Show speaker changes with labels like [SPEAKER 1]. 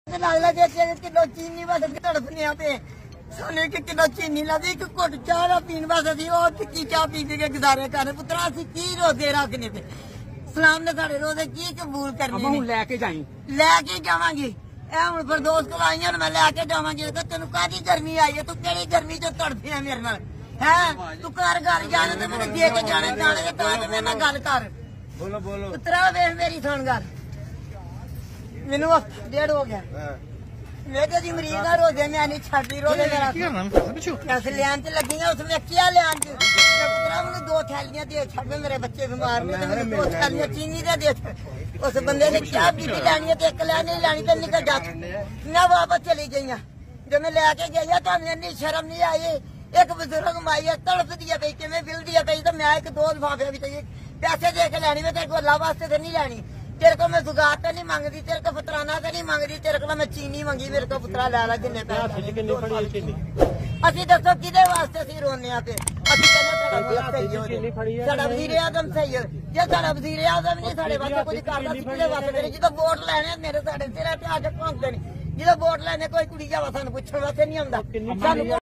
[SPEAKER 1] kilo चीनी वास्ते तड़फने पे सानू 1 किलो चीनी लगती 1 घुट चाह पीने वास्ते और टिक्की चाह पी के गुजारे कर पुत्रा असी की रोजे रखने पे सलाम ने साढ़े रोजे की कबूल करने
[SPEAKER 2] लैके
[SPEAKER 1] जावांगे हूं फिरदौस को आई हूं मैं लैके जावांगी तेन कादी गर्मी आई है तू केड़ी गर्मी च तड़फे मेरे नाल है तू घर घर जाने ते मैंने दे के जाने मेरे नाल गल कर
[SPEAKER 2] बोलो बोलो
[SPEAKER 1] पुत्रा वेख मेरी सुन गल मैनू 1.5 हो गया मैं जी मरीज ना रोजे मैं नहीं छाती रोजे मेरा पैसे लियान च लगी उसमें क्या लियान च पुत्रा मैंने 2 थैलियां दे छड़ मेरे बच्चे बीमार ने 2 थैलियां चीनी दे उस बंदे ने क्या बीबी लैनी है तो 1 लैनी लैनी तो निकल जा मैं वापस चली गई जब मैं लैके गई तो इन्नी शर्म नहीं आई एक बुजुर्ग माई है तड़फ दिया पई कि बिल दिया पई तो मैं 1-2 लिफाफे भी पैसे दे के लैनी मैं तेरे को अल्लाह वास्ते तो नहीं लैनी तेरे को मैं सुगात तो नहीं मांगती तेरे को फतराना तो नहीं मांगती तेरे को मैं चीनी मंगी मेरे को पुत्रा लै ला जिन्ने पैसे असि दसो किदे वास्ते असि रोने पे साडा वजीर आज़म सही है जे साडा वजीर आज़म नहीं साडे वास्ते कुछ करदा किदे वास्ते जो वोट लैने मेरे साडे सिरे ते आके भौंकदे ने जो वोट लैने कोई कुड़ी जावा सानू पुछण वास्ते नहीं आंदा